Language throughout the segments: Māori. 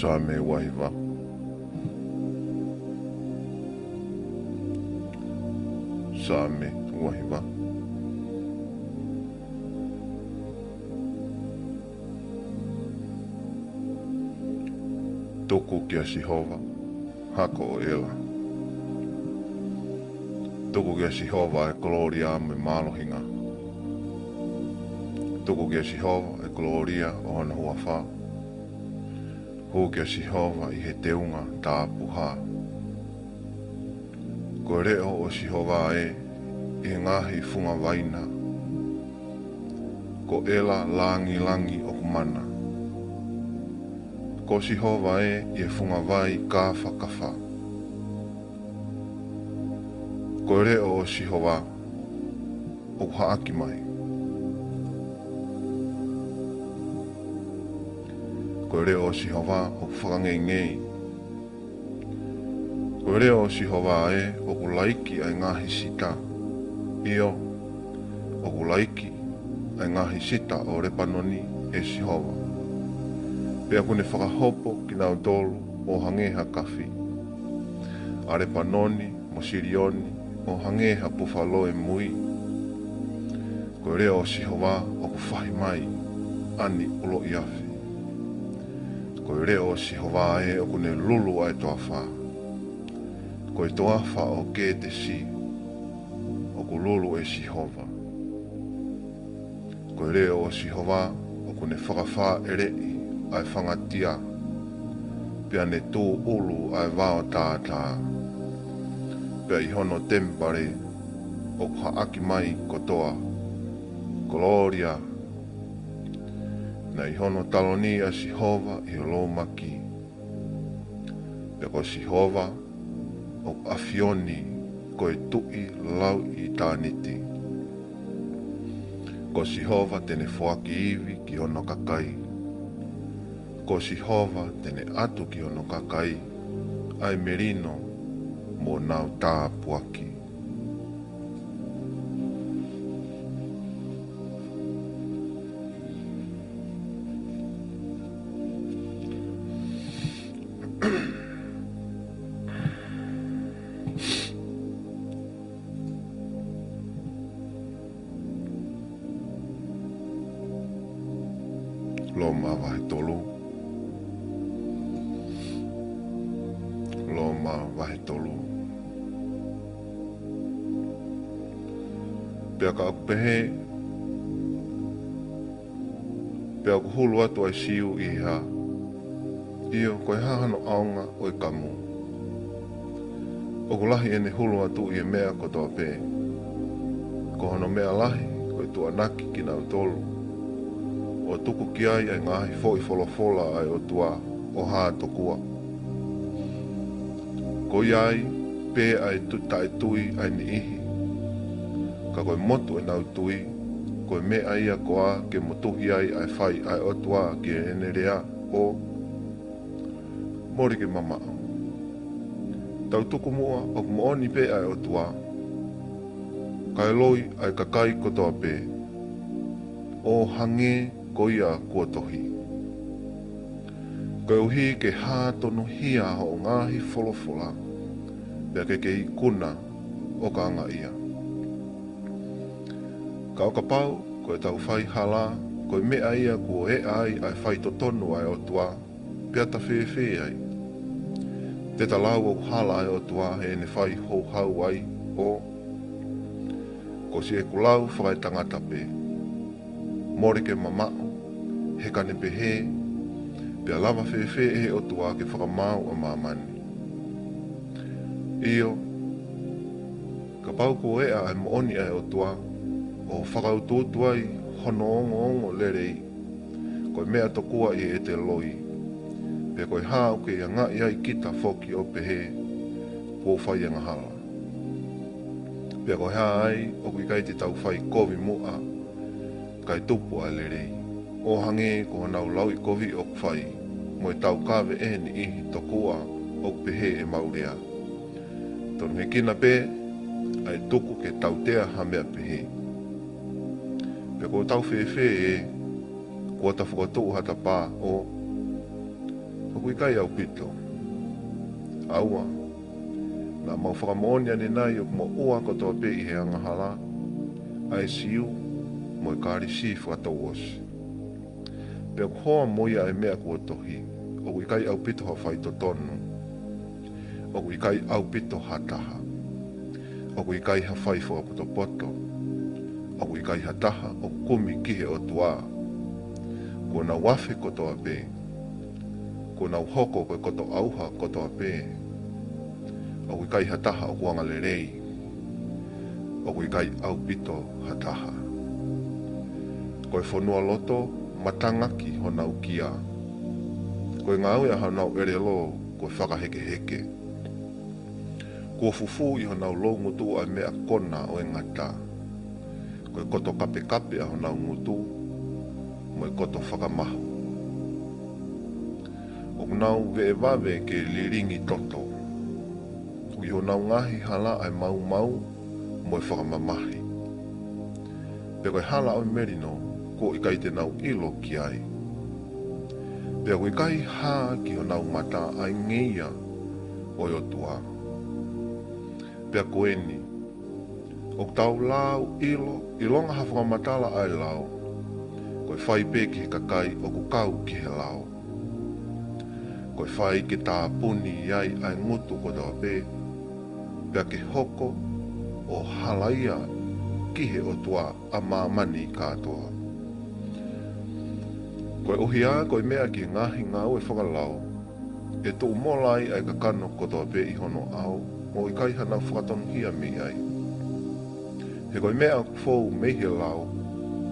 Sa me waiva. Sa me waiva. Toku kia Sihova, hako o ela. Toku kia Sihova e gloria me malohinga. Toku kia Sihova e gloria o hana hua wha. Ho kia Sihova i he teunga tā puha. Ko reo o Sihova e he ngahi funga waina. Ko ela langi langi o kumana. Ko Sihova e i funga vai ka whakawha. Ko reo o Sihova o haaki mai. Ko reo o Sihova o whakangei. Ko reo o Sihova e o kulaiki ai ngahi sita. Io o kulaiki ai ngahi sita o repanoni e Sihova. Pea kune whakahopo ki nau tolu o hangeha kawhi. A repanoni mo sirioni o hangeha pufalo e mui. Ko reo o Sihova o kuwhahi mai ani ulo i awhi. Ko reo o Sihova e o kune lulu ai toa wha. Ko i toa wha o ke te si o ku lulu e Sihova. Ko reo o Sihova o kune whakawha e rei ai whangatia. Pea ne tō ulu ai wao tātā. Pea i hono tempare o ka aki mai kotoa. Gloria. Na i hono talonia Sihova i lo maki. Pea ko Sihova o afioni ko e tui lau i tāniti. Ko Sihova tene whoaki iwi ki hono kakai. Ko Sihova tene atu ki hono kakai. Ai merino mo nau tā puaki. Lo mawahe tolu. Lo mawahe tolu. Pea ka aku pehe. Pea aku hulu atu ai siu i ha. Io koe hahano aonga o i kamu. Oku lahi ene hulu atu i e mea kotoa pe. Ko hono mea lahi koe tua naki ki nau tolu. O tuku ki ai ai ngahi foi folofola ai o tua o haa tokua. Ko iai pe ai tutai tui ai ni ihi. Ka koe motu e nau tui. Koe mea ia koa ke motuhi ai ai fai ai o tua ki ene rea o mori ke mamao. Tau tuku mua o kumooni pe ai o tua. Kai loi ai kakai kotoa pe. O hange ko ia kua tohi. Ko uhi ke hātono hia ho ngahi folofola. Pea ke kei kuna o ka anga ia. Ka o ka pau, ko e tau whai hala, ko e mea ia kua e ai ai whai totonu ai o tua. Pea ta whewhe ai. Te talau o hala ai o tua he ne whai hou hau ai o. Ko si e kulau whai tangata pe. Mori ke mamao, he kane pehe, pia lava whewhe e o tua ke whakamau a mamani. Io, ka pau ko ea ai mooni ai o tua, o whakautotu ai hono ongo lerei, koe mea tokua i e te loi, pia koe hao ke ia ngai ai kita foki o pehe, po whai anga hala. Pia koe haa ai, o kui kai te tau whai kovi mua, kai tupu ai lerei. O hange ko nau lau i kovi o kwhai, mo e tau kawe e ni ihi tokua o pehe e maurea. Tonu he kina pe, ai tuku ke tau tea ha mea pehe. Pe ko tau whewhe e, kua ta whakatohu hata pā o, Hoku kai au pito. Aua. Na mau whakamonia ni nai o mo ua kotoa pe i he angahala. Ai siu mo i kāri si whakatau osi. Pea hoa moia e mea kua tohi. O i kai au pito ha whai to tonu. O i kai au pito ha taha. O i kai ha whai whakapoto poto. O i kai ha taha o kumi kihe o tua. Ko na wafe kotoa pe. Ko na hoko koe koto auha kotoa pe. O i kai ha taha o kuanga le rei. O i kai au pito ha taha. Koe whanua loto matangaki ho nau kia. Koe ngau ia ha nau ere lo koe whakaheke heke. Ko fufu i ho nau lo ngutu a mea kona o e ngata. Koe koto kape kape a ho nau ngutu mo e koto whakamahu. O nau ve wawe ke liringi toto. I ho nau ngahi hala ai mau mau mo e whakamamahi. Pe koe hala o merino ko i kai te nau ilo ki ai. Pea koe kai haa ki ho nau mata ai ngeia o i o tua. Pea koe ni, o tau lau ilo, i longa hawhanga matala ai lau, koe whai pe ki he kakai o ku kau ki he lau. Koe whai ki tā puni iai ai ngutu ko tau pe, pea ke hoko o halaia ki he o tua a mamani katoa. Koe ohia koe mea ki ngahi ngau e whakalau, e tō molai ai ka kano kotoa pe i hono au, mo i kai hana whakatonu hia mi ai. He koe mea fōu mehi lau,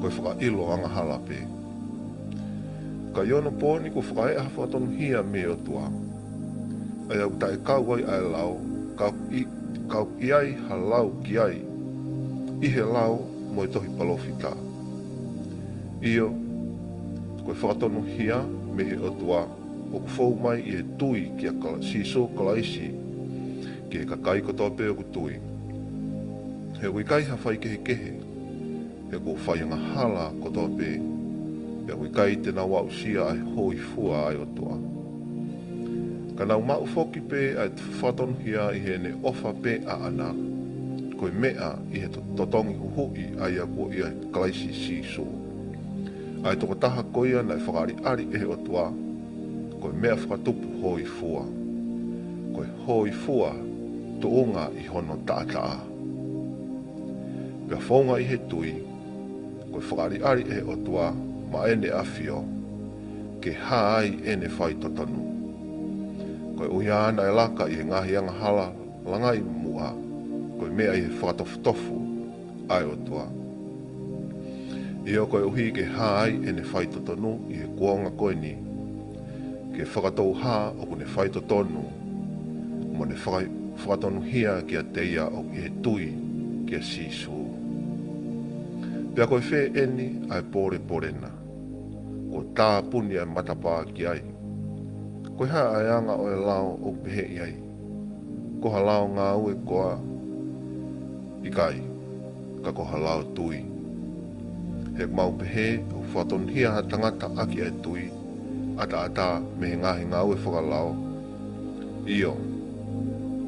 koe whakailo anga hala pe. Ka iono pōni ko whakae a whakatonu hia mi o tua. Ai au tae kau ai ai lau, kau i ai ha lau ki ai, i he lau mo i tohi palofita. Io, koe whakatonu hia mehi o tua, o ku fōu mai i he tui ki a siso kalaisi, ki he kakai kotoa pe o ku tui. He kui kai ha whai kehe kehe, he ko whai anga hala kotoa pe, he kui kai te na wau sia ai hoi fua ai o tua. Ka nau mau whoki pe ai te whatonu hia i he ne ofa pe a ana, koe mea i he totongi huhui ai a ko i a kalaisi siso. Ai toko taha koia nai whakari ari e o tua, koe mea whakatupu hoi fua. Koe hoi fua to onga i hono taataa. Pea whaunga i he tui, koe whakari ari e o tua ma ene awhio, ke haai ene whai totonu. Koe uia ana e laka i he ngahi anga hala langai mua, koe mea i he whakatofu ai o tua. Io koe uhi ke haai ene whai totonu i he kuaunga koe ni, ke whakatou haa o kune whai totonu, mo ne whakatonu hia ki a teia o i he tui ki a sisu. Pea koe whē eni ai pōre pōrena, ko tā puni ai matapā ki ai. Koe haa ai anga o e lao o pehe i ai, ko ha lao ngā ue koa i kai, ka ko ha lao tui. He mau pehe o whakatonu hia ha tangata aki ai tui, ata me ngahi ngā ue whakalao. Io,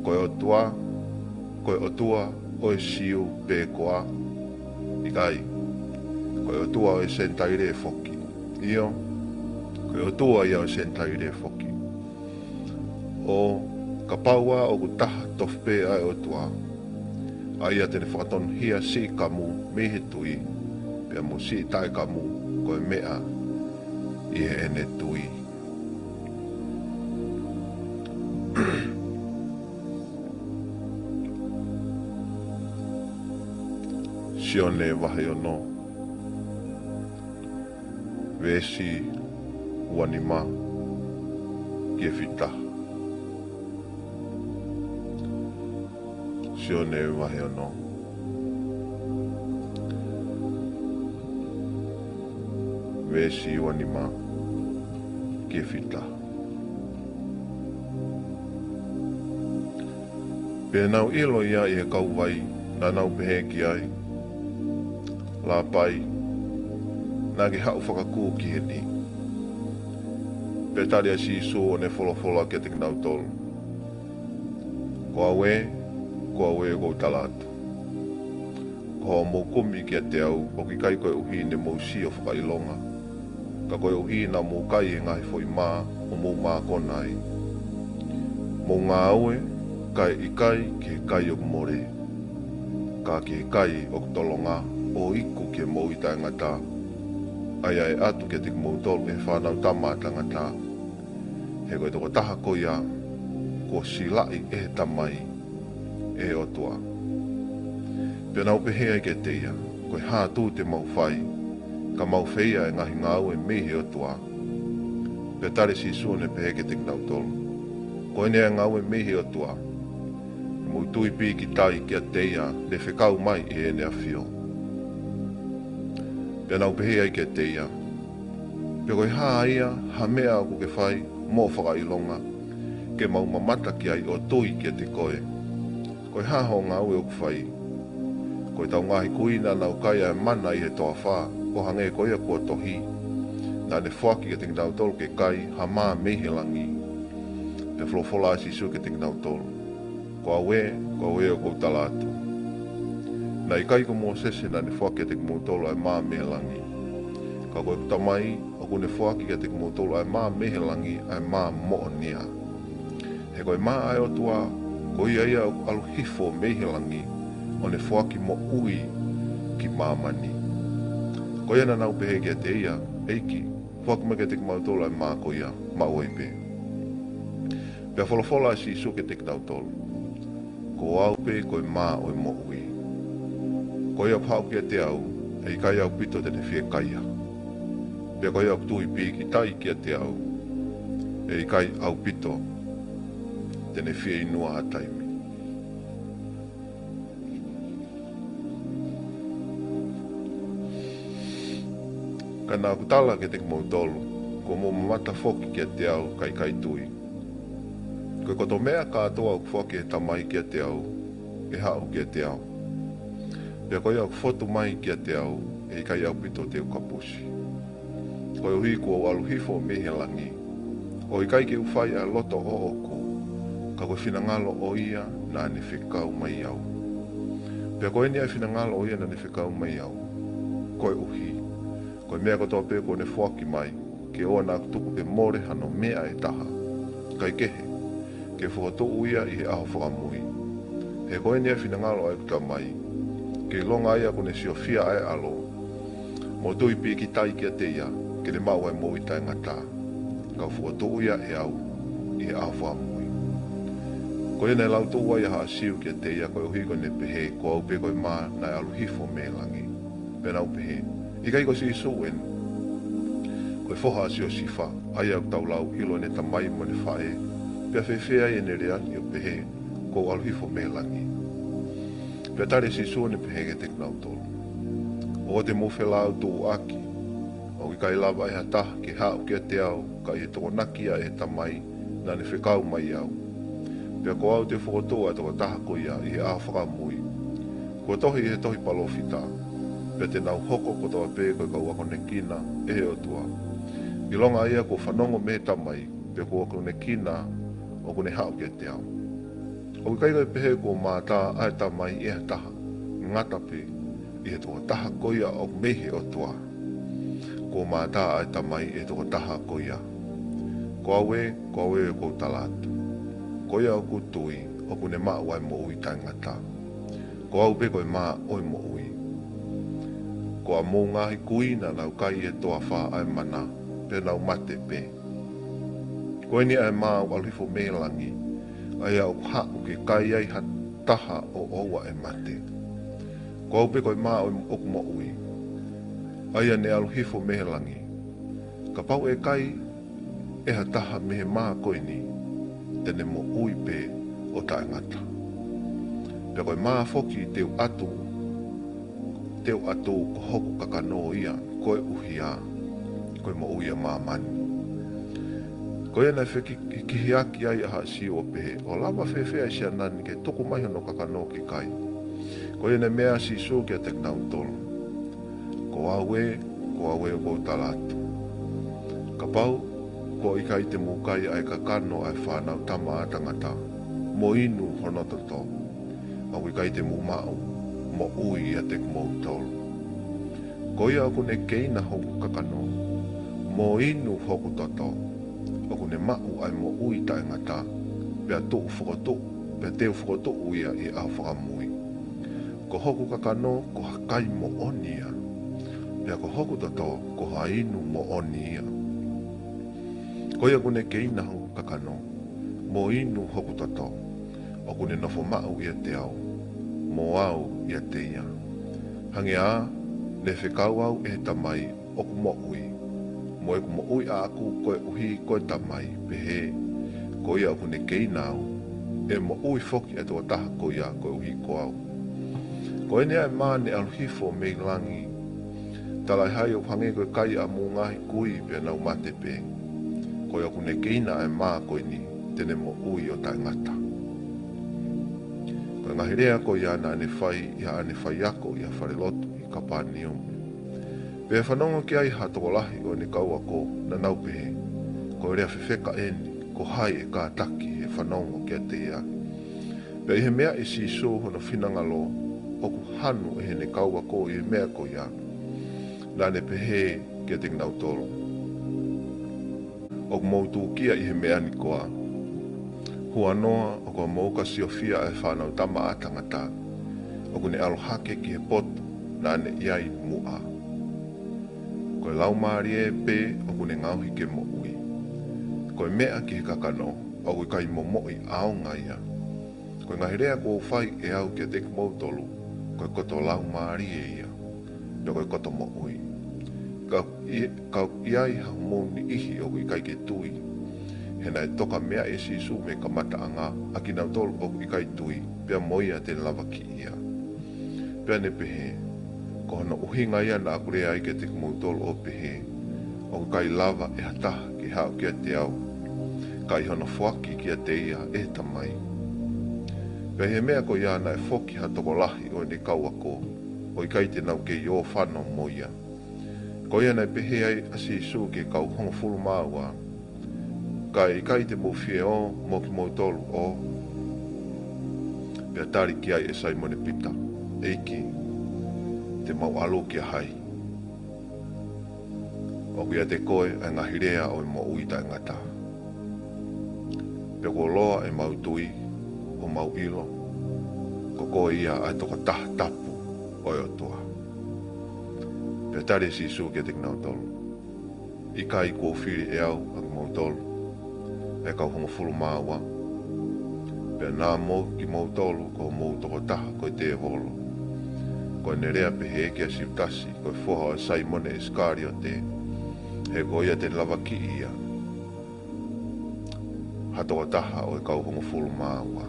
koe o tua o e siu pē koa, i kai, koe o tua o e sentaire e whoki. Io, koe o tua ia o sentaire e whoki. O, ka paua o ku taha tofu pē ai o tua, a ia tene whakatonu hia si kamu me he tui, pia mo si tae kamu koe mea i he ene tui. Sione wahe o no. Vesi wanima ki e whita. Sione wahe o no. Vesi wanima ki e whita. Pea nau ilo ia i he kauwai na nau pehe ki ai. La pai, nā ki hau whakakū ki he ni. Pe tali si su o ne folo ke te knau tolu. Ko awe ko talatu. Ko mo kumi ke te au o ki kai koe uhi ne mo si o whakailonga. Ka koe uhi na mo kai e ngai foi mā o mo mā konai. Mo ngā aue kai i kai ke kai o more. Ka ke kai o tolonga o iku ke mo i tai ngata. Ai ai atu ke te mo tolu e whanau tamata ngata. He koe toko taha ko ia ko silai e tamai e o tua. Pena upe hea i ke te ia, koe hātū te mau whai, ka mau whaia e ngahi ngāu e mihi o tua. Pe tare si suone pe heke te knau tolu. Koe nea ngāu e mihi o tua. Mui tui pi ki tai ki a te ia, le whekau mai e nea whio. Pena upe hea i ke te ia. Pe koe hā ia, ha mea aku ke whai, mō whakailonga, ke mau mamata ki ai o tui ki a te koe. Koe hā ho ngāu e oku whai. Koe tau ngahi kuina nau kai e mana i he toa whā, ko hange koe a kua tohi. Nā ne whaki ke te ngau tolu ke kai, ha mā mehe langi. Pe wholofola si su ke te ngau tolu. Ko awe o kou talatu. Nā i kai ko mō sese nā ne whaki ke te ngau tolu ai mā mehe langi. Ka koe kutamai, o ko ne whaki ke te ngau tolu ai mā mehe langi, ai mā mo'o nia. He koe mā ai o tua, ko ia ia alu hifo mehe langi, o ne whaki mo ui ki māmani. Ko ia na nau pehe kia te ia, eiki, whaki ma ke te mautolo ai mā ko ia, ma oipe. Pea wholofola si isu ke te mautolo. Ko au pe koe mā oi mo ui. Ko ia pāu kia te au, ei kai au pito tene whie kaia. Pea ko ia tui pi ki tai kia te au, ei kai au pito tene whie inua a taimi. Ka nā kutala ke te mautolo, ko mō mamata whoki kia te au kai tui. Koe koto mea kātoa au whoki e tamai kia te au, e hao kia te au. Pea koe au whotu mai kia te au, e kai au pito te ukapusi. Koe uhi kua walu hifo mihe langi, o i kai ke uwhai a loto o oku, ka koe whinangalo o ia nā ne whikau mai au. Pea koe ni ai whinangalo o ia nā ne whikau mai au, koe uhi. Koe mea kotoa pē ko ne whaki mai, ke oa nā tuku ke more hano mea e taha. Kai kehe, ke whakato uia i he aho whakamui. He koe nia whinangalo ai kuta mai, ke longa ia ko ne siofia ai alo. Mo tui pi ki tai kia te ia, ke ne mau ai mo i tai ngata. Kau whakato uia e au, i he aho whakamui. Koe nei lau tō ai ha siu kia te ia koe uhi koe ne pehe, ko au pē koe mā nai alu hifo me langi. Pena au pehe. I kai ko si iso wen, koe whoha si o sifa, ai au tau lau ilo ne tamai mo ne whae, pia whewhea e ne reani o pehe, ko aluhifo me langi. Pia tare si iso ne pehe ke te knau tolu. O te mo whelau tō aki, o ki kai lava e hata ke hao kia te au, kai he toko nakia e tamai, na ne whekau mai au. Pia ko au te whokotoa toko taha ko ia i he a whakamui. Ko tohi he tohi palofita. Pea te nau hoko ko tawa pē koe kau wako ne kina e he o tua. I longa ia ko whanongo me tamai, pea ko wako ne kina o ko ne hao kia te au. O kai kai pehe ko mātā ai tamai e taha, ngata pē, i he toko taha koia o mehe o tua. Ko mātā ai tamai e toko taha koia. Ko awe e ko talatu. Koia o kutui o ko ne maa wai mo ui tai ngata. Ko au pē koe maa oi mo ui. Ko a mō ngahi kuina nau kai e toa wha ai mana, pe nau mate pe. Koe ni ai mā walhifo me langi, ai au hau ke kai ai ha taha o owa e mate. Ko au pe koe mā o oku mo ui. Ai ane alhifo me langi. Ka pau e kai e ha taha mehe mā koe ni, tene mo ui pe o tae ngata. Pe koe mā foki teu atu ko hoku kakano ia, koe uhia, koe mo uia māmani. Koe nei wheki kihiaki ai aha si o pehe, o lava whewhea i sia nani ke toku mai hono kakano ki kai. Koe nei mea si so kia te knau tolo. Ko awe o ko talatu. Ka pau, ko i kai te mukai ai ka kano ai whanau tama atangata. Mo inu hono toto. Au i kai te mu mau. Mo ui a te mo tolu. Ko ia aku ne keina hoku kakano. Mo inu hoku toto. Aku ne mau ai mo ui ta ngata. Pea tu whakotu. Pea teo whakotu uia i au whakamui. Ko hoku kakano ko hakai mo onia. Pea ko hoku toto ko hainu mo onia. Ko ia kune keina hoku kakano. Mo inu hoku toto. O kune nofo mau ia te au. Mo au ia te ia. Hange a, ne whekau au e tamai oku mo ui. Mo e ku mo ui a aku koe uhi koe tamai pehe. Ko ia kune keina au. E mo ui foki e toa taha ko ia koe uhi ko au. Ko ene ai maa ne aluhifo mei langi. Talai hai o hange koe kai a mu ngahi kui pe nau mate pe. Ko ia kune keina ai maa koe ni tene mo ui o tai ngata. Ko ngahi rea ko ia na ane whai ako ia whare lotu i kapani o. Pe whanongo ki ai hatoko lahi o ne kau ako na nau pehe. Ko rea whiwheka eni ko hai e ka taki he whanongo ki a te ia. Pe ihe mea i si so hono whinangalo oku hanu e he ne kau ako i mea ko ia. Na ne pehe ki a te ngau tolo. Oku moutu kia i he mea ni koa. Hua noa o kua mouka siofia e whanau tama a tangata. Oku ne alohake ki he potu na ne iai mua. Koe lau maari e pe oku ne ngauhi ke mo ui. Koe mea ki he kakano oku kai mo moi aonga ia. Koe ngahirea kua whai e au ki a te kumautolu. Koe koto lau maari e ia. No koe koto mo ui. Kau iai hau mouni ihi oku i kai ke tui. Hena e toka mea e sisu me ka mata anga a ki nau tolu oku i kai tui. Pea moia te lava ki ia. Pea ne pehe. Ko hana uhinga ia na akure ai ke te kumautolu o pehe. Oku kai lava e hataha ki hao ki a te au. Kai hana fuaki ki a te ia e tamai. Pea he mea ko ia na e foki hatoko lahi o ne kau ako. O i kai te nau ke i o whano moia. Ko ia nei pehe ai asi su ke kau hongo fulu māua. Kai kai te mowhie o, mo ki moutolu o. Pea tari ki ai e Simone Pita, eiki, te mau alo ki a hai. O kia te koe ai ngahirea o i mo uita e ngata. Pea ko loa e mau tui, o mau ilo. Ko koe ia ai toka tapu o e o tua. Pea tari si su ke te knau tolu. I kai kua whiri e au ak mau tolu. E kau hongo fulu māua. Pea nā mō ki mau tolu ko mō toko taha koe te e holo. Koe ne rea pehe ki a siutasi koe whoha o Simone Iscariote. He ko ia te lava ki ia. Hatoka taha o e kau hongo fulu māua.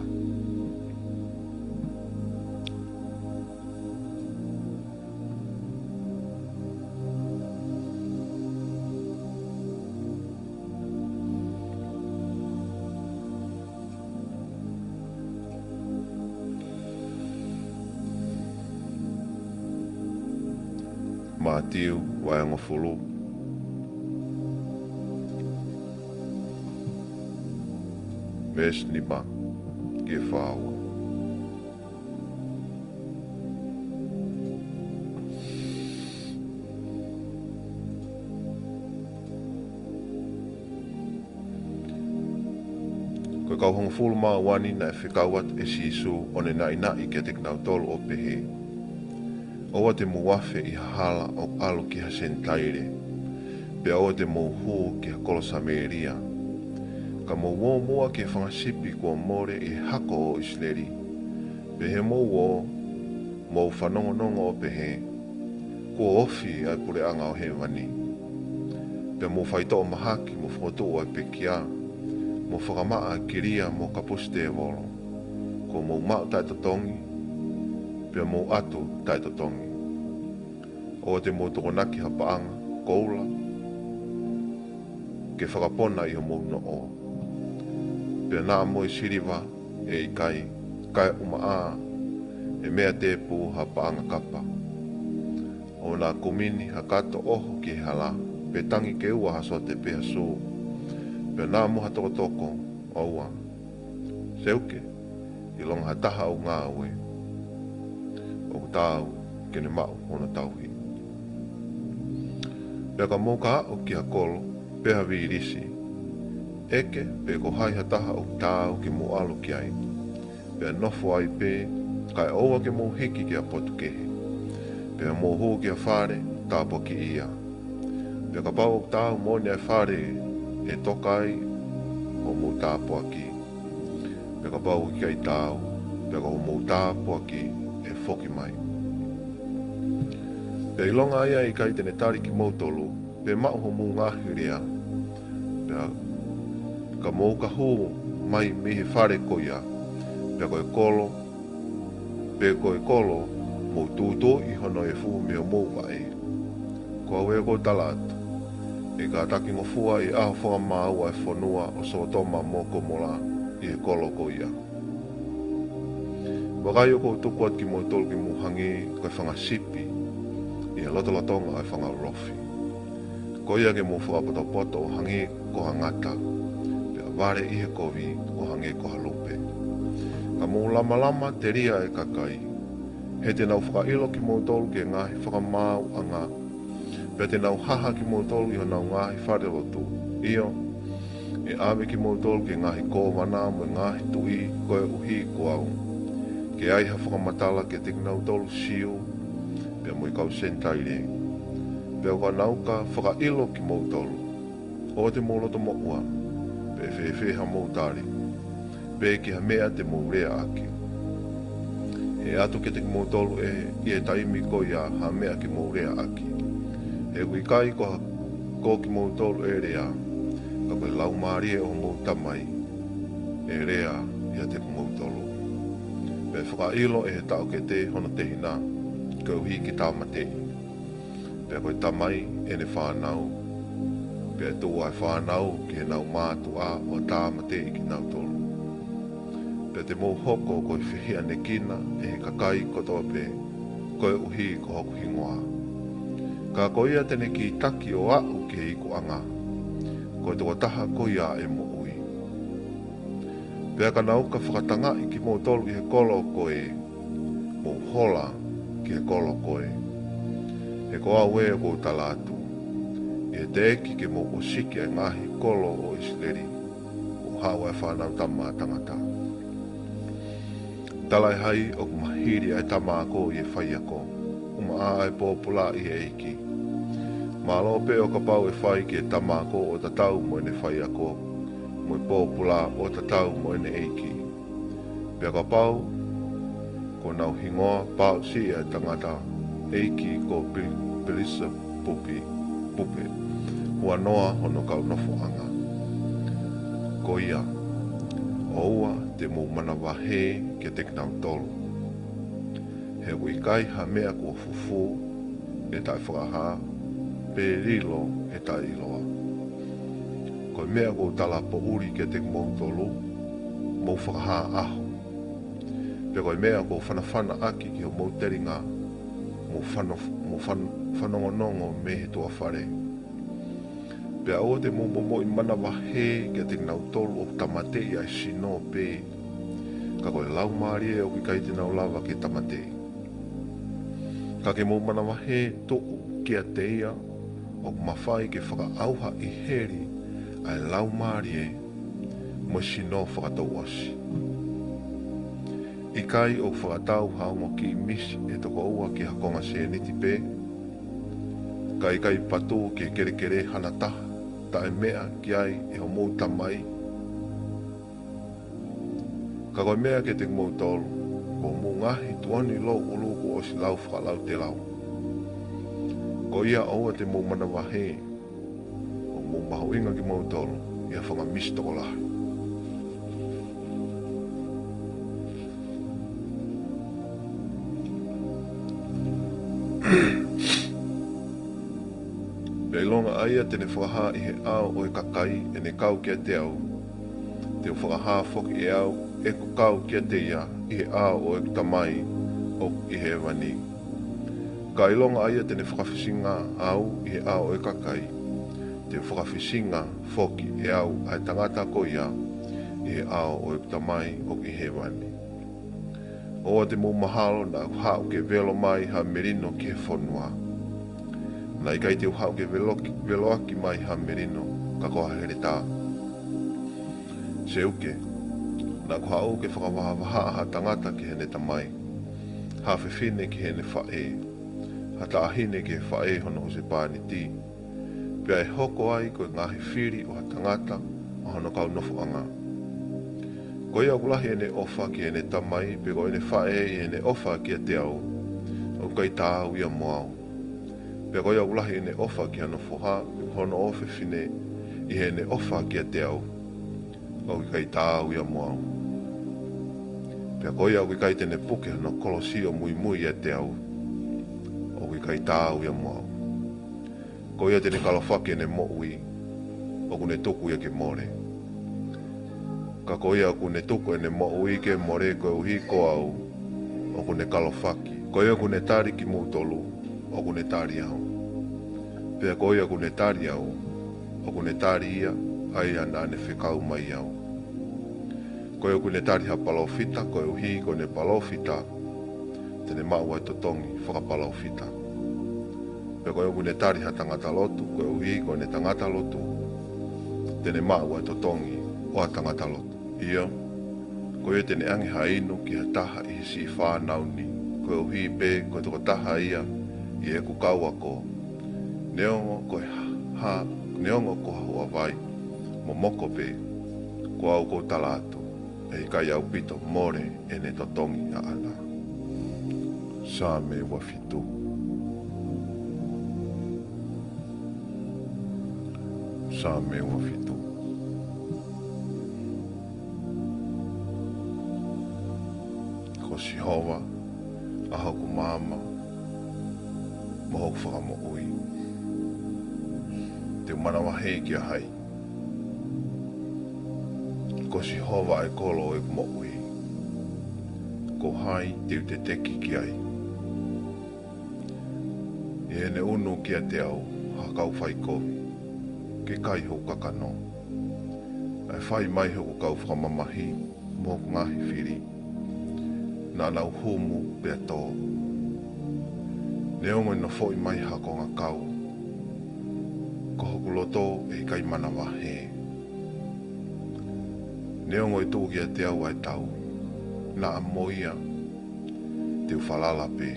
Matiu waianga fulu. Mes ni ba ke whaua. Koe kau hongo fulu maa wani na e whikauat e sisu o ne nai nai ke te knau tolu o pehe. Oa te muafe i hala o alu ki hasen taire. Pea oa te mouhu ki ha kolosa meria. Ka mou mua ki whangasipi kua more i hako o isleri. Pe he mou whanongonongo o pehe. Kua ofi ai pure anga o he wani. Pe mou whaito o mahaki mo whoto o ai pekia. Mo whakamaa kiria mo kapuste e wolo. Ko mou mao taito tongi. Pea mou atu taito tongi. O te mou tokonaki hapaanga, koula. Ke whakapona i ho mou no o. Pea nā mo i siriwa e i kai uma a. E mea te pu hapaanga kapa. O nā kumini hakato oho ki hala. Pe tangi ke ua haso te pea su. Pea nā moha toko oua. Seuke, I longa hataha o ngā oe. O tāu, kene mau ona tauhi. Pea ka mōka o ki a kolo, pea virisi. Eke, pe ko hai hataha o tāu ki mo alo ki ai. Pea nofo ai pe, kai oa ke mo hiki ki a potu kehe. Pea mo ho ki a whare, tāpua ki ia. Pea ka pau o tāu mōni ai whare e tokai o mo tāpua ki. Pea ka pau ki ai tāu, pea ka o mo tāpua ki e whoki mai. Pea ilonga ia I kai tene tari ki mautolu, pea mau ho mu ngahi rea. Pea ka mou ka hō mai mihe whare ko ia. Pea koe kolo, pea koe kolo, mo tūtō I hono e fu mea mou wae. Ko awe ko talatu. E ka taki ngofua I aho whaka māua e whanua o so toma mō ko mola I e kolo ko ia. Wakai o ko tukuat ki mo tolu ki mo hangi koe whanga sipi I e lotolatonga ai whanga rofi. Ko ia ke mo whakapoto hangi ko hangata. Pea ware I he kovi o hangi ko halupe. Ka mo lama te ria e kakai. He te nau whakailo ki mo tolu ke ngahi whakamau anga. Pea te nau haha ki mo tolu I ho nau ngahi whare lotu. Io, e ame ki mo tolu ke ngahi ko wana mo ngahi tui koe uhi ko au. Ke aiha whakamatala ke te nau tolu siu. Pea mo I kau sentaire. Pea ka nau ka whakailo ki mo tolu. O te mo loto mo ua. Pea whewheha mo tari. Pea ki ha mea te mo rea aki. E atu ke te mo tolu I e taimi ko ia ha mea ki mo rea aki. E kui kai ko ki mo tolu e rea. Ka koe lau maari o mo tamai. E rea ia te mo tolu. Pea whakailo e he tau ke te hono te hina. Ka uhi ki tāmatei. Pea koe tamai e ne whanau. Pea tō ai whanau ki he nau mātu a o tāmatei ki nau tolu. Pea te mō hoko koe whihia ne kina e he kakai kotoa pe koe uhi ko hoku hingoa. Ka koe ia tene ki taki o au ki he iko anga. Koe tō taha koe ia e mo ui. Pea ka nau ka whakatanga I ki mō tolu I he kolo koe. Mō hola ki he kolo koe. He koa ue ko talatu. I he te eki ke mō osiki e ngahi kolo o Isleri. O hawa e whanau tama tangata. Talai hai o kumahiri ai tamako I e whai ako. Uma a ai pōpula I he eiki. Malo pe o ka pau e whai ki e tamako o tatau mo ene whai ako. Mo I pōpula o tatau mo ene eiki. Pea ka pau, ko nau hingoa pau si e tangata eiki ko pilisa pupe. Ua noa hono kau nofo anga. Ko ia, oua te mo mana wahe ke te knau tolu. He ui kai ha mea kua fufu e tai whakaha, pe rilo e tai iloa. Ko mea ko tala po uri ke te mo tolu, mo whakaha aho. Pe ko mea ko whanawhana aki ki o mo teringa, mo whanongonongo me he tua whare. Pea o te mo I mana wahe ke te nau tolu o tamatei ai sino pe. Ka koe lau maari e o ki kai te nau lava ke tamatei. Ka ke mo mana wahe toku ki a teia o mawhai ke whakaauha I heri ai lau maari e mo sino whakatau osi. I kai o whakatau haungo ki misi e toko ua ki hakonga se niti pe. Kai kai patu ke kere hanataha. Ta e mea ki ai e ho mou tamai. Ka koe mea ke te mou tolu, ko mou ngahi tuani lo ulu ko o si lau whakalau te lau. Ko ia aua te mou mana wahe, o mou maho inga ki mou tolu, ia whanga mistoko lahi. Pei longa aia tene whakaha I he ao o e kakai e ne kau kia te au. Te whakaha whoki e au e ku kau kia te ia I he ao o e tamai o I he wani. Ka ilonga aia tene whakawhisinga au I he ao o e kakai. te whakawhisinga whoki e au ai tangata ko ia e ao o e tamai o ki he wani. O te mō mahalo na hau ke velo mai ha merino ki he whanua. Na i kai te hau ke velo aki mai ha merino ka koha here tā. Se uke, na ko hau ke whakawaha ha tangata ki hene tamai. Ha whiwhine ki hene whae. Ha ta ahine ki he whae hono o se pāni tī. Pea e hoko ai koe ngahi whiri o ha tangata o hono kau nofu anga. Ko ia kulahi ene ofa ki ene tamai, pe ko ene whae i ene ofa ki a te au, o kai tāu ia moau. Pe ko ia kulahi ene ofa ki ano foha, pe hono ofe whine i ene ofa ki a te au, o kai tāu ia moau. Pe ko ia kai tene puke no kolosio mui mui a te au, o kai tāu ia moau. Ko ia tene kalawhake ene moui, o kune tuku ia ke more. Ka ko ia kune tuku ene moui ke more ko uhi ko au, o kune kalawhaki. Ko ia kune tari ki mūtolu, o kune tari au. Pea ko ia kune tari au, o kune tari ia, ai ana ane whikau mai au. Ko ia kune tari ha palawhita, ko uhi kone palawhita, tene mau ai totongi, whakapalawhita. Pe koe kune tari ha tangata lotu, koe uhi kone tangata lotu, tene mau ai totongi o a tangata lotu. Ia, koe tene angi hainu ki ha taha i si whanau ni, koe uhi pe koe toko taha ia i e kukau ako. Neongo koe neongo ko hua vai, mo moko pe, ko au ko talato, e kai au pito more e ne totongi a ana. Sa me wafitu. Sa me wafitu. Ko si hoa, aho ku mama, mo hoku whakamo ui. Te manawa hei ki a hai. Ko si hoa e kolo e mo ui. Ko hai te teki ki ai. E ne unu ki a te au, hakau whai kovi. Ke kai ho kakano. Ai whai mai ho kau whakamamahi mō ngahi whiri. Nā nau humu pia tō. Neongo ina whoi mai hako ngā kau. Ko hoku loto e kai manawa he. Neongo e tōki a te au ai tau. Nā amoia te uwhalala pe.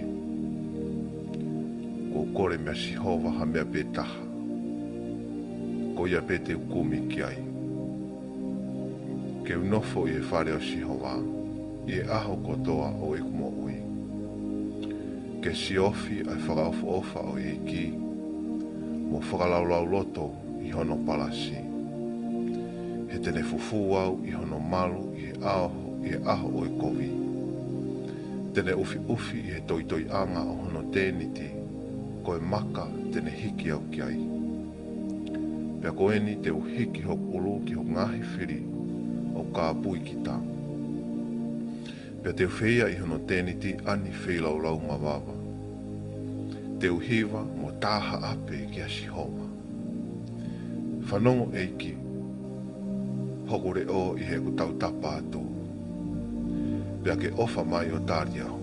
Ko kore mea si hova ha mea pe taha. Ko ia pe te ukumi ki ai. Ke unofo i e whare o si hoa, i e aho kotoa o e kumo ui. Ke si ofi ai whakaofu ofa o e ki, mo whakalaulau loto i hono palasi. He tene fufu au i hono malu i e aho o e kovi. Tene ufi ufi i e toitoi anga o hono tēniti, ko e maka tene hiki au ki ai. Pea koeni te uhiki hok ulu ki hok ngahi whiri o ka pui ki tā. Pea te uwhia i hono tēniti ani whilau lau mawawa. Te uhiwa mo tāha ape ki a si homa. Whanongo eiki, hokore o i he kutau tapa atu. Pea ke ofa mai o tāri au.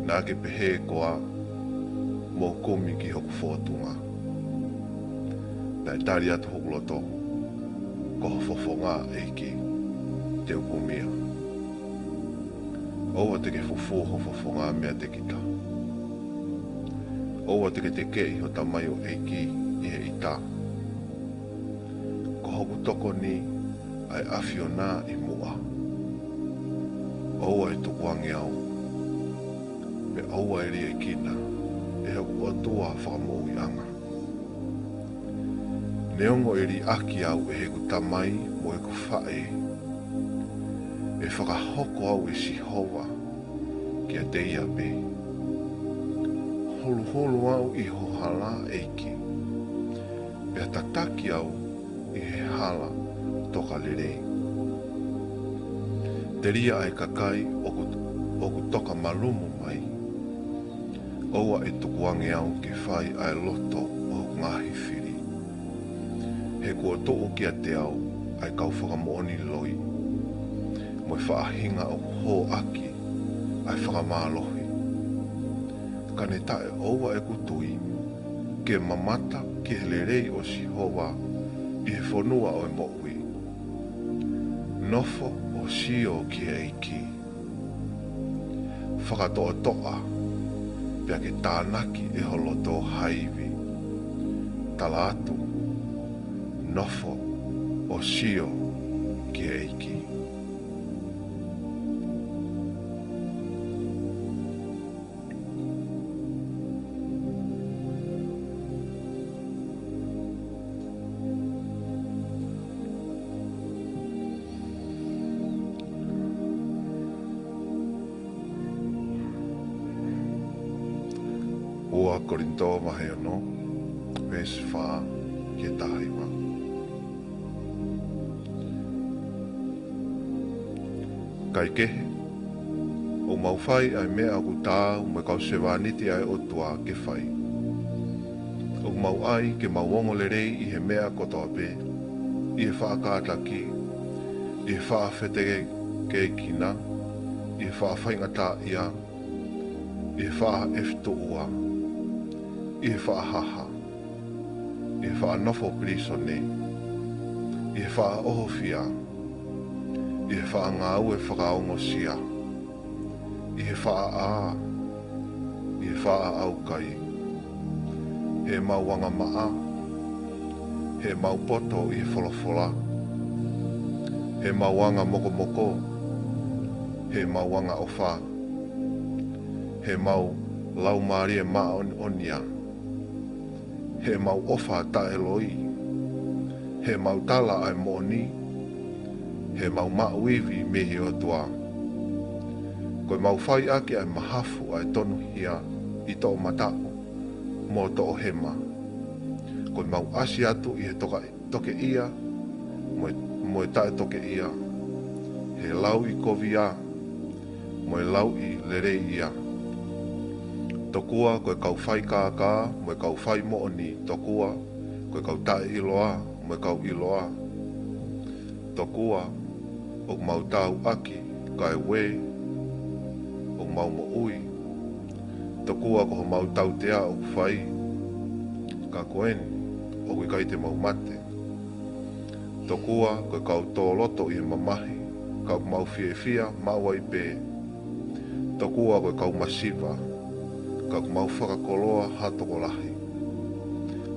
Nā ke pehe koa mo kumi ki hoku whotunga. Nai tari atu hoku loto, ko hofofo eiki te ukumia. Oua te ke fufu hofofo ngā mea te kita. Oua te ke te kei ho tamai o eiki i he ita. Ko hoku toko ni ai awhio nā i mua. Oua e tukuangi au. Me oua e ria i kina, e hoku atua whakamu i anga. Neongo e ri aki au e heku tamai mo e ku whae. E whakahoko au e si hoa ki a teia pe. Holu holu au i ho hala eiki. Pea tataki au i he hala toka lere. Te ria ai kakai o ku toka malumu mai. Oua e tukuange au ke whai ai loto o ngahi whiri. He kua tō ki a te au ai kau whakamooni loi. Mo e whaahinga o hō aki ai whakamālohi. Kane tae oua e kutui ke mamata ke helerei o si hoa i he whanua o e moui. Nofo o sio ki e iki. Whakatoa toa pia ke tānaki e holoto haiwi. Tala atu, nofo o sio ki e iki. Ua Korinto mahe ono, ves wha ke tahaiwa. Kai kehe, o mau whai ai mea aku tāu me kau sewaniti ai o tua ke whai. O mau ai ke mau ongo le rei i he mea kotoa pē, i he whaakātaki, i he whaafetege ke kina, i he whaawhaingata ia, i he wha efto ua, i he whaahaha, i he whaanofo prisone, i he whaohofia, i he whaangau e whakaongo sia, i he whaa, i he aukai, he mauanga maa, he maupoto i he wholofola, he mauanga moko, he mauanga ofa, he mau lau maari e maa onia, he mau ofa ta eloi, he mau tala ai moni, he mau mauivi mihi o tua. Koe mau whai ake ai mahafu ai tonu hia i tō matao, mō tō hema. Koe mau asi atu i he toke ia, mo e tae toke ia. He lau i kovia, mo e lau i lere ia. Tokua koe kau whai kākā, mo e kau whai mooni. Tokua koe kau tae iloa, mo e kau iloa. Tokua o mau tau aki, kai we, o mau mo ui. Tokua ko mau tau tea o whai, ka koeni, o kui kai te mau mate. Tokua koe kau tō loto i mamahi, kau mau fia, mau ai pē. Tokua koe kau masiva, kau mau whakakoloa hatoko lahi.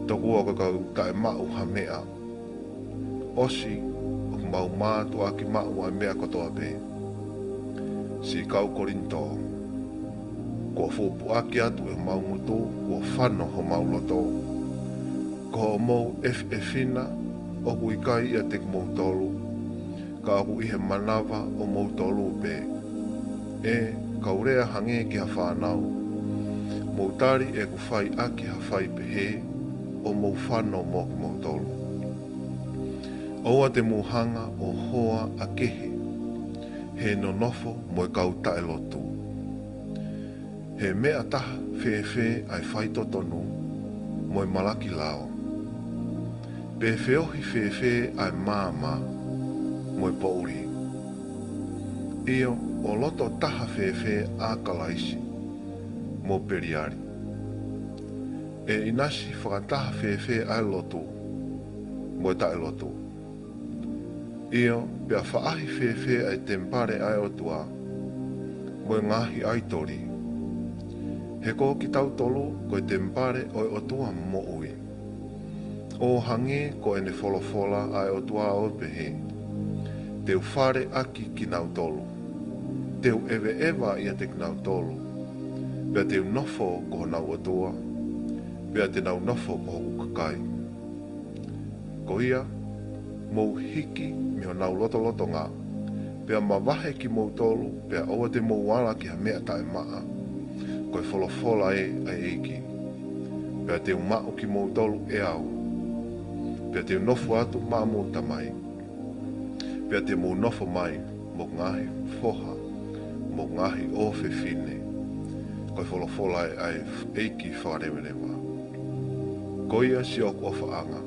Tokua koe kau tae mau ha mea. Osi, o mau mātu aki mau ai mea kotoa pē. Si kau Korinto, kua fupu aki atu e mau ngutu, kua whano ho mau loto. Ko mau efina, o kui kai ia te mau tolu, ka aku ihe manawa o mau tolu pē. E, kau rea hange ki ha whanau. Moutari e ku whai aki ha whai pehe, o mau whano mo ki mau tolu. Oua te muhanga o hoa a kehe, he no nofo mo e kau tae lotu. He mea taha whewhe ai whai totonu, mo e malaki lao. Pe wheohi whewhe ai māma, mo e pouri. Io o loto taha whewhe a kalaisi, mo periari. E inasi whakataha whewhe ai lotu, mo e tae lotu. Io pia whaahi whewhe ai tempare ai o tua, mo e ngahi aitori. He ko ki tau tolu ko e tempare o e o tua mo ui. O hange ko e ne wholofola ai o tua o pehe. Teu whare aki ki nau tolu. Teu ewa ia te nau tolu. Pea teu nofo ko nau o tua. Pea te nau nofo ko kakai. Ko ia, mou hiki me o nau loto ngā. Pea ma wahe ki mou tolu, pea oa te mou wala ki ha mea tae maa. Koe wholofola e ai eiki. Pea te umau ki mou tolu e au. Pea te nofo atu maa mou tamai. Pea te mou nofo mai mo ngahi foha, mo ngahi ofe fine. koe wholofola ai eiki whakarewerewa. Koia si oku o whaanga.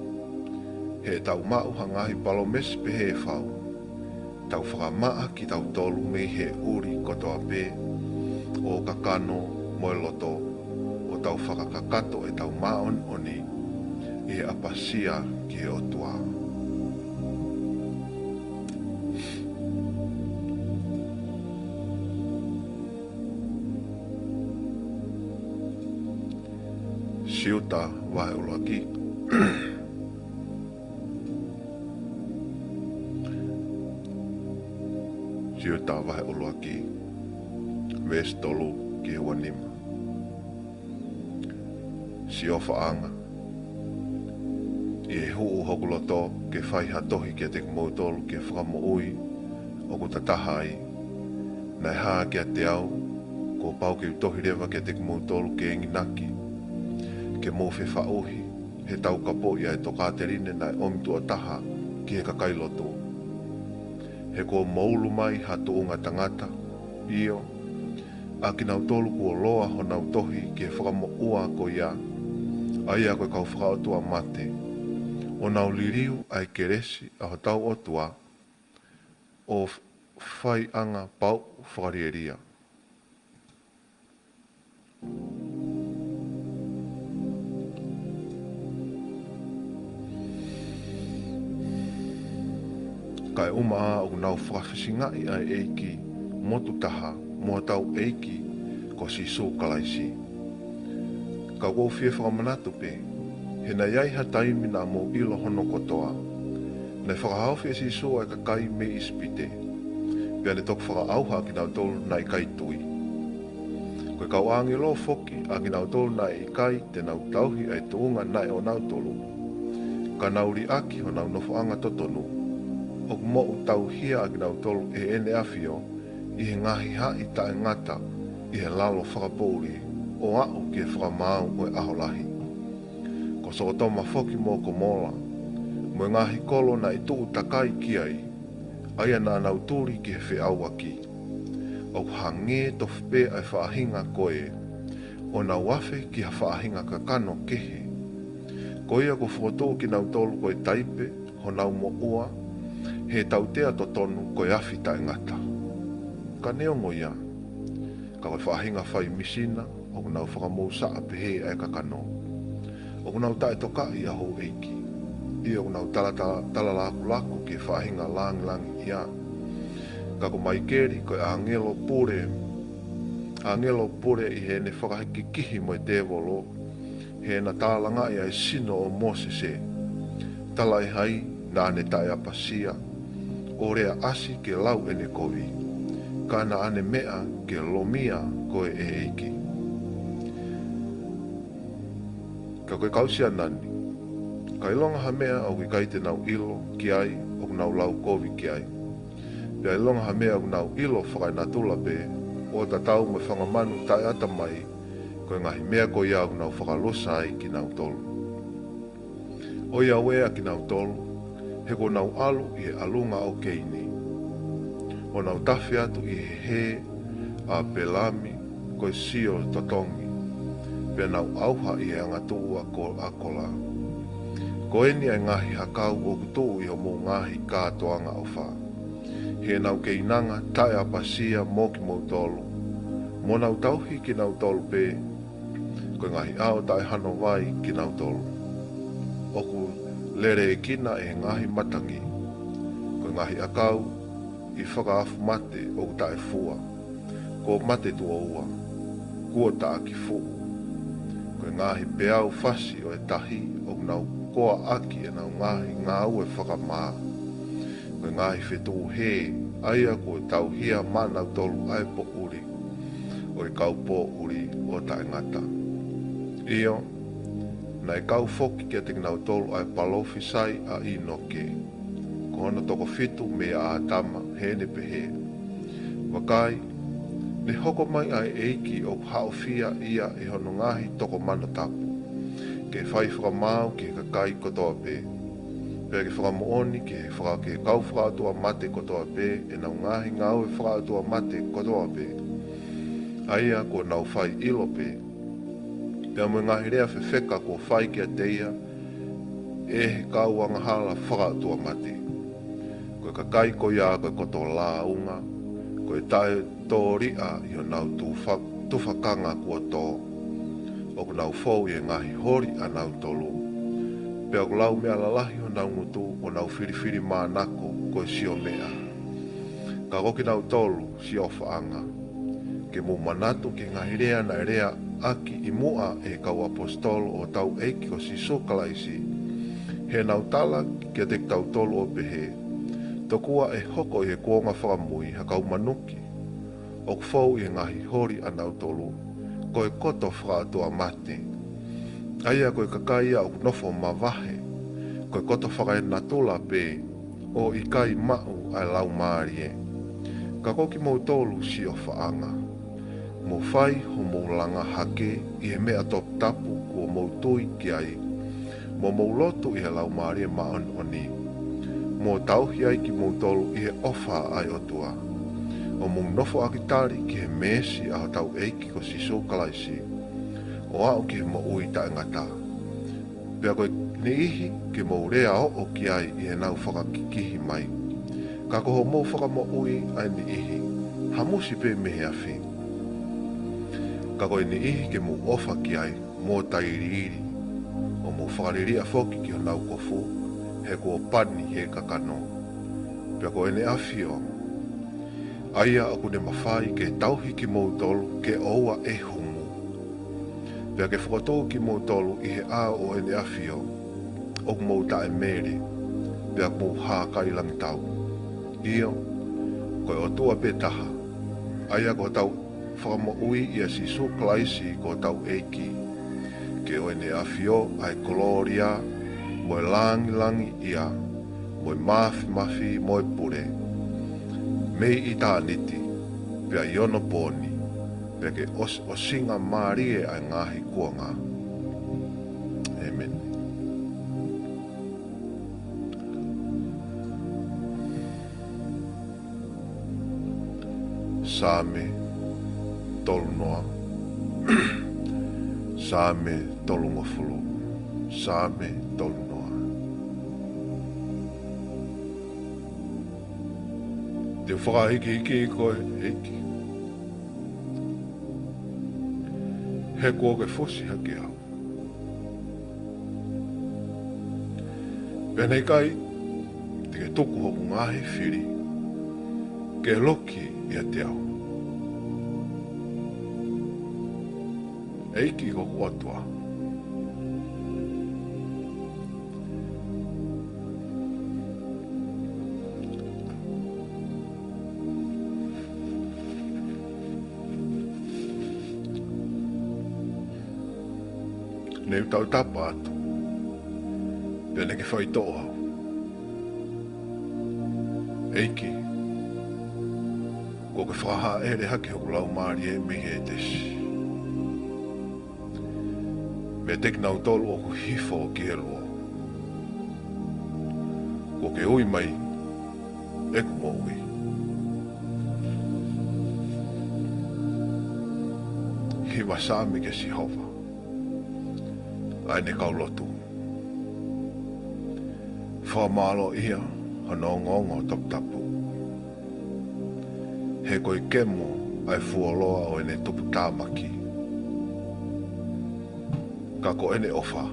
He tau mau hangahi palo mesi pe he whau. Tau whakamaa ki tau tolu me he uri kotoa pē. O kakano moe loto. O tau whakakakato e tau maon oni. E apasia ki he otua. Siuta wahe uloaki. Siuta wahe uloaki. Vestolu ki he wanima. Siofaanga. I huu hokuloto ke whai hatohi ke te kumautolu ke whakamo ui o ku tatahai. Nai haa ke te au ko pau ke utohi rewa ke te kumautolu ke nginaki. Ke mō whi whaohi, he tau kapo ia e toka te rine nai omtua taha ki he kakailoto. He ko maulu mai hato o ngā tangata, io, a ki nau tolu kua loa ho nau tohi ki he whakamo ua ko ia, a ia koe kau whakaotua mate, o nau liriu ai keresi a ho tau otua, o whai anga pau whakarieria. Kai umaa o nau whakawhisingai ai eiki motu taha mua tau eiki ko si so kalaisi. Ka wau fie whakamanatu pe, he na iai ha taimi nā mō ilo hono kotoa. Nei whakahauwhi si so ai ka kai me ispite, pia ne tok whakaauha ki nau tolu nai kai tui. Koe kau angelo foki a ki nau tolu nai kai te nau tauhi ai tuunga nai o nau tolu. Ka nauri aki ho nau nofoanga totonu. O mo tau hia a nau tolu e ene awhio i he ngahi hai tae ngata i he lalo whakapouri o au ki he whakamau o e aholahi. Ko so toma whoki mō ko mola, mo ngahi kolo na i tuu takai ki ai, aia nā nau tūri ki he whiau aki. O hange to whpe ai whaahinga koe, o nau wafe ki ha whaahinga ka kano kehe. Ko ia ko whoto ki nau tolu koe taipe, ho nau mo ua, he tautea to tonu koe awhi tae ngata. Ka neongo ia, ka koe whaahinga whai misina, o ku nau whakamou saa pehe ai kakano. O ku nau tae toka i aho eiki. Ia ku nau tala laku ke whaahinga langi ia. Ka ko mai keri koe angelo pure. Angelo pure i he ne whakahiki kihi mo e tewolo. He na tālanga i ai sino o Mosese. Tala i hai nā ne tae apasia. O rea asi ke lau ene kovi, kana ane mea ke lomia koe e eiki. Ka koe kausia nani, ka ilonga ha mea au kai te nau ilo ki ai, o nau lau kovi ki ai. Pea ilonga ha mea au nau ilo whakai nā tula pe, o tatau me whangamanu tai ata mai, koe ngahi mea koe au nau whakalosa ai ki nau tolu. O ia wea ki nau tolu, he ko nau alu i he alunga o keini. O nau tawhi atu i he a pelami koe sio totongi. Pea nau auha i he angatuu a kola. Ko eni ai ngahi hakau o kutuu i ho mō ngahi kātoanga o wha. He nau keinanga tae apasia mō ki mō tolu. Mō nau tauhi ki nau tolu pē. Koe ngahi ao tae hano vai ki nau tolu. Oku lere e kina e ngahi matangi. Ko ngahi akau i whakaafu mate o tae fua. Ko mate tua ua. Kua taa ki fu. Ko ngahi peau fasi o e tahi o nau koa aki e nau ngahi ngā ue whakamaa. Ko ngahi whetu he aia ko tau hia manau tolu ai po uri. O i kau po uri o tae ngata. Io, nai kau foki kia te nau tolu ai palofi sai a inoke. Ko hono toko fitu me a atama hene pehe. Wakai, ne hoko mai ai eiki o haofia ia e hono ngahi toko mana tapu. Ke whai whakamau ke kakai kotoa pe. Pea ke whakamooni ke kau whakaatua mate kotoa pe e nau ngahi ngau e whakaatua mate kotoa pe. Aia ko nau whai ilope. Pea mo ngahi rea whewheka ko whai kia teia, e he kauanga hala whakaatua mate. Koe ka kai ko ia koe koto la unga, koe tae tō ria i o nau tūwhakanga kua tō. O ku nau whau e ngahi hori a nau tolu. Pea ku lau mea lalahi o nau ngutu o nau whiriwhiri mānako koe sio mea. Ka koki nau tolu si o whaanga. Ke mu manatu ke ngahi rea na rea aki i mua e kau apostolo o tau eiki o si sokalaisi. He nau tala ke te tau tolu o pehe. Tokua e hoko i he kuonga whakamui ha kau manuki. O kwhau i ngahi hori a nau tolu. Koe koto whakaatua mate. Aia koe kakaia o nofo mawahe. Koe koto whakae natula pe o i kai mau ai lau maarie. Ka koki mou tolu si o whaanga. Mo whai ho mou langa hake i he mea top tapu kua mou tui ki ai. Mo mou lotu i he lau maarie maon oni. Mo tauhi ai ki mou tolu i he ofa ai o tua. O mou nofo akitari ki he mesi a tau eiki ko si sokalaisi. O au ki he mo ui tae ngata. Pea koe ni ihi ke mou rea o ki ai i he nau whakakikihi mai. Ka koho mou whakamo ui ai ni ihi. Hamusi pe mehe awhi. Ka koe ni ihi ke mou ofa ki ai mō tairiri. O mou whakariri a whoki ki o nau kofu. He kua pani he kakano. Pea koe ne awhi o. Aia aku ne mawhai ke tauhi ki mou tolu ke oua e humu. Pea ke whakatou ki mou tolu i he a o ene awhio. O mou tae mere. Pea mou hākai lang tau. Io, koe o tua pe taha. Aia ko tau whakamo ui i a si suklaisi ko tau eiki. Ke o ene awhio ai gloria. Moe langi langi ia. Moe mafi mafi moe pure. Mei i tā niti, pia iono pōni, pia ke o singa mārie ai ngahi kuanga. Amen. Sāme tolu noa, sāme tolu ngofulu, sāme tolu noa. Te whakahiki hiki i koe hiki. He kua ke fosi haki au. Pēnei kai, te ke tuku hoku ngahi whiri. Ke loki i a te au. Eiki hoku atua. Nei tau tapa atu. Pene ke whai toa. Eiki. Ko ke whaha ere hake hoku lau maari e mihi e tesi. Me teki nau tolu o ku hifo ki he roa. Ko ke ui mai. Eku mo ui. Hiwa sāmi ke si hova. Ai ne kaulotu. Whamalo ia, hano ngongo top tapu. He koi kemo ai fuoloa o ene tupu tāmaki. Ka ko ene ofa.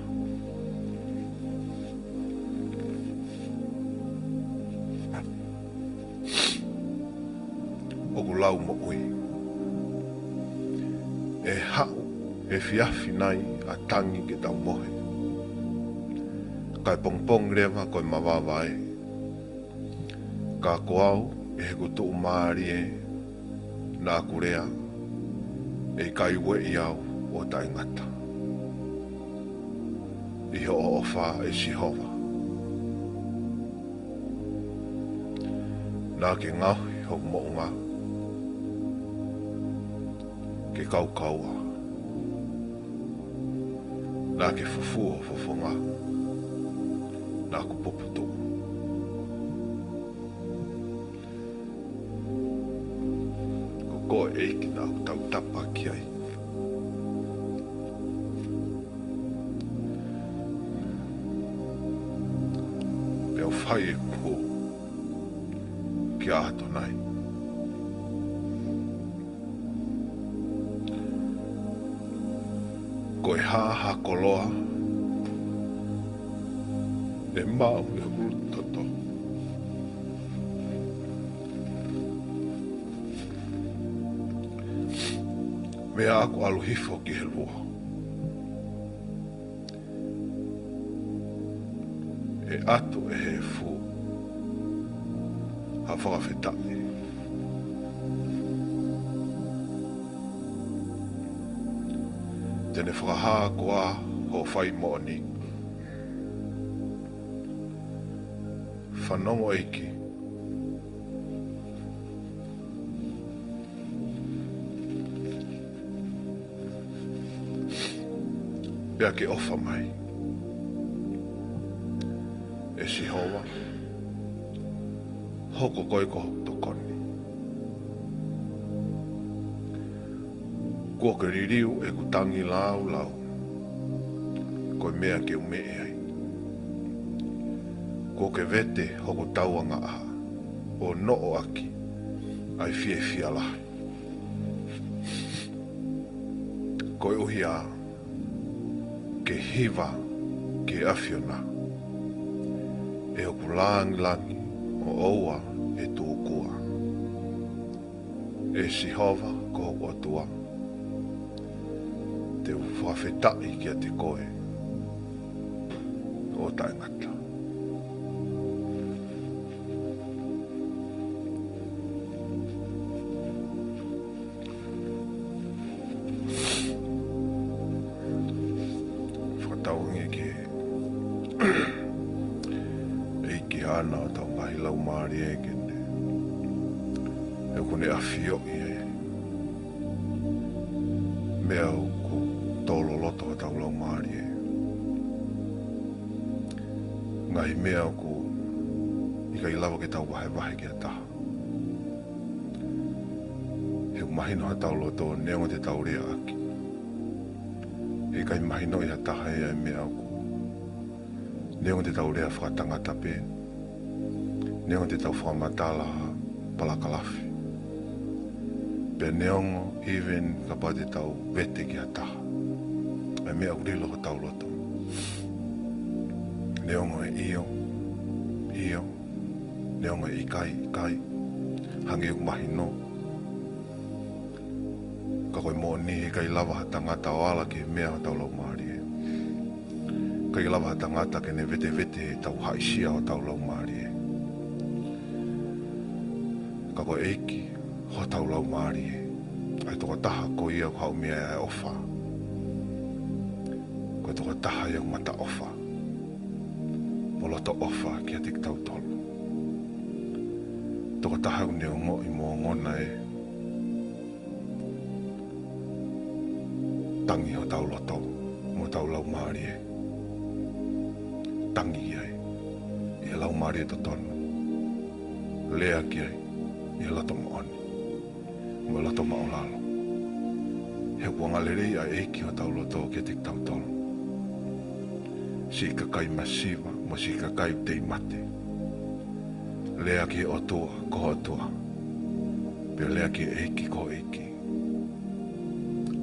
Oku lau mo ui. E hau, e fiafi nai a tangi ke tau mohe. Kai pongpong rewa koe mawawai. Ka koau e he kutu maari e nā kurea e kai ue i au o tai ngata. I ho o ofa e si hova. Nā ke ngauhi ho mounga. Ke kau kaua. Nā ke fufu o fufunga. Nā ku puputu. Ko ko e ki na tau tapa ki ai. Peo whai e ko ki ato nai. Ko e ha koloa e mau e hurutato. Mea ako aluhifo ki he lua. E atu e he fu. Ha whakawhetani. Tene whakaha koa ho whai mooni. Whanongo eiki. Pea ke ofa mai. E si hoa. Hoko koi ko tokoni. Kua ke ririu e kutangi lau. Koi mea ke ume e ai. Kua ke vete hoko tauanga a. O noo aki. Ai fie lahi. Koi uhi a. Ke hiva, ke awhiona. E oku langi o oua e tūkua. E sihova ko o tua. Te whawhetai kia te koe. O taingata. Whakataungi ke eiki ana o tau ngahi lau maari e kene. E kune awhio i e. Mea o ku tolo loto o tau lau maari e. Ngahi mea o ku ika i lawa ke tau wahe ki a taha. He mahino ha tau loto neongo te tau rea aki. E kai mahino i ha taha e ai mea o ku. Neongo te tau rea whakatangata pe. Neongo te tau whakamatala palakalafi. Pe neongo even ka pa te tau vete ki a taha. E mea o rilo ka tau loto. Neongo e iyo. Neongo e ikai. Hangi u mahino. Ka koe mo ni e kai lava ha tangata o ala ki mea o tau lau maari e. Kai lava ha tangata ke ne vete e tau haisia o tau lau maari e. Ka koe eiki ho tau lau maari e. Ai toka taha ko ia kau mea e ofa. Ko toka taha ia mata ofa. Poloto ofa kia tik tau tolu. Toka taha une o ngoi mo ngona e. Tangi ho tau loto mo tau lau maari e. Tangi ai. Ia lau maari e to tonu. Lea ki ai. Ia lato mo ani. Mo lato mao lalo. He kuangalerei a eiki ho tau loto kia tik tau tolu. Si kakai masiva mo si kakai tei mate. Lea ki o tua, ko o tua. Pea lea ki eiki ko eiki.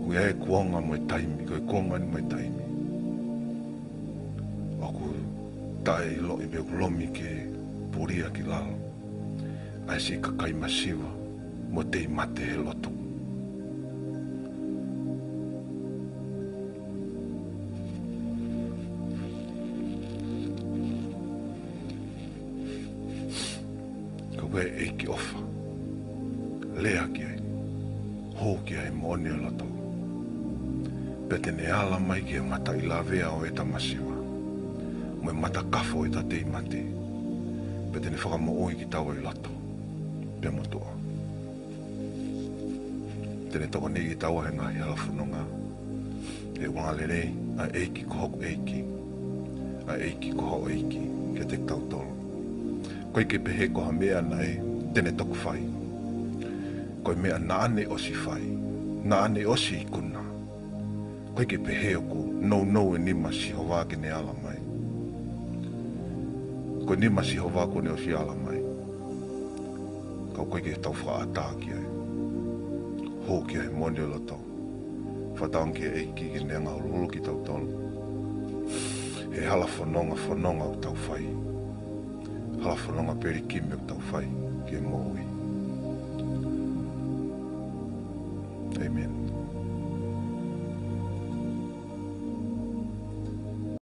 Kui e kuonga mo e taimi, ko e kuonga ni mo e taimi. Aku tai lo i meu lomi ke puria ki lalo. Ai si kakai masiva mo tei mate he loto. Koe eiki ofa. Lea ki ai. Hou ki ai mo oni o loto. Pete ne ala mai ki e mata i lavea o e tamasiwa. Mo e mata kafo e ta tei mate. Pete ne whakamo oi ki tawa i loto. Pea motua. Tene toko ni ki tawa he ngahi ala whanonga. E wangalerei a eiki ko hoku eiki. A eiki ko ho eiki. Ke te tau tolo. Koe ke pehe ko ha mea nei, tene toku whai. Koe mea naane o si whai, naane o si ikuna. Koe ke peheo ko nou e nima si hova ke ne ala mai. Koe nima si hova ko ne o si ala mai. Kau koe ke tau whaata ki ai. Ho ki ai mone o la tau. Whataang ki ai ki ne ngā holo ki tau tolu. He hala whanonga o tau whai. Hala whanonga peri kimi o tau whai. Ke mōi.